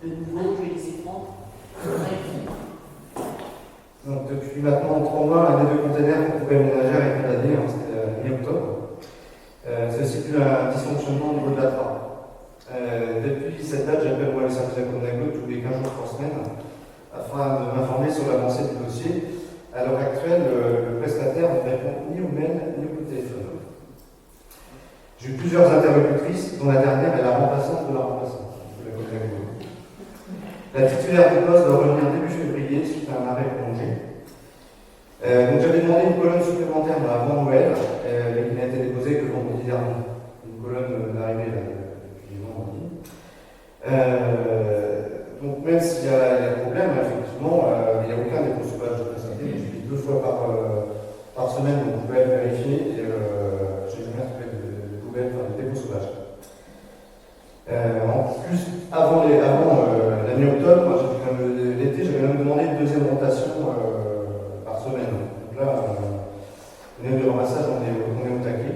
de nouveau tous les laisser prendre. Donc depuis maintenant 3 mois, un des 2 containers qu'on pouvait aménager a été condamné, c'était mi-octobre. Ceci dû à un dysfonctionnement au niveau de la trame. Depuis cette date, j'appelle moi le service de Conaglo tous les 15 jours, 3 semaines, afin de m'informer sur l'avancée du dossier. À l'heure actuelle, le prestataire ne répond ni au mail ni au téléphone. J'ai eu plusieurs interlocutrices, dont la dernière est la remplaçante de la remplaçante de la Conaglo. La titulaire du poste doit revenir début février suite à un arrêt prolongé. Donc j'avais demandé une colonne supplémentaire avant Noël, mais qui n'a été déposée que vendredi dernier. Une colonne d'arrivée depuis vendredi. Donc même s'il y a des problèmes, effectivement, il n'y a aucun dépôt sauvage de prestataire. Je dis 2 fois par semaine, donc vous pouvez vérifier, et j'ai jamais trouvé de poubelle, enfin de dépôt sauvage. En plus, avant la mi-octobre, l'été, j'avais même demandé une 2e rotation par semaine. Donc là, au niveau du ramassage, on est au taquet.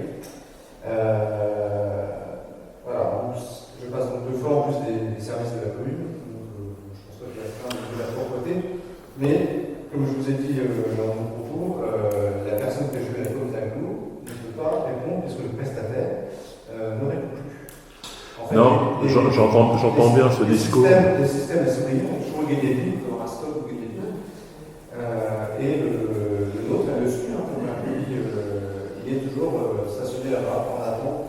Voilà, en plus, je passe donc 2 fois en plus des services de la commune. Donc, je pense pas qu'il y a plein de la propreté. Mais, comme je vous ai dit dans mon propos, la personne que je vais à la Conaglo ne peut pas répondre puisque le prestataire ne répond plus. En fait, non, j'entends bien ce discours. Les systèmes SOI ont toujours gagné des vies, comme un stock ou gagné des vies. Et le nôtre, elle le suit, il est toujours stationné là-bas en attente.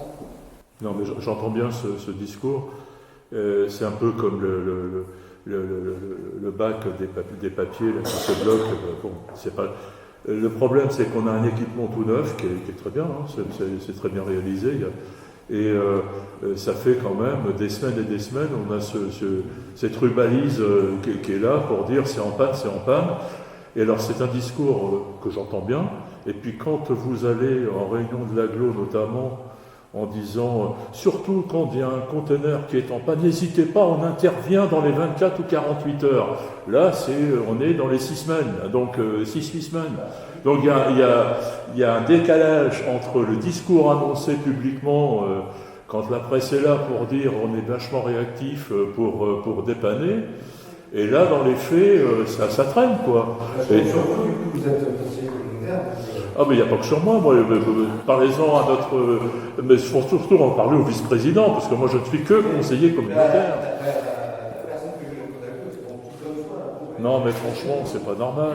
Non, mais j'entends bien ce discours. C'est un peu comme le bac des papiers là, qui se bloque. Bon, c'est pas... Le problème, c'est qu'on a un équipement tout neuf qui est très bien, hein, c'est très bien réalisé. Et ça fait quand même des semaines et des semaines, on a cette rubalise qui est là pour dire c'est en panne, c'est en panne. Et alors c'est un discours que j'entends bien. Et puis quand vous allez en réunion de l'agglo notamment, en disant, surtout quand il y a un conteneur qui est en panne, n'hésitez pas, on intervient dans les 24 ou 48 heures. Là, on est dans les 6 semaines, donc 6-8 semaines. Donc il y a un décalage entre le discours annoncé publiquement, quand la presse est là pour dire on est vachement réactif pour dépanner, et là, dans les faits, ça traîne, quoi. Et surtout, du coup, vous êtes conseiller communautaire. Ah, mais il n'y a pas que sur moi. Parlez-en à notre... mais il faut surtout en parler au vice-président, parce que moi, je ne suis que conseiller communautaire. La personne que je vais au Conaglo, c'est pour tout comme soi. Non, mais franchement, c'est pas normal.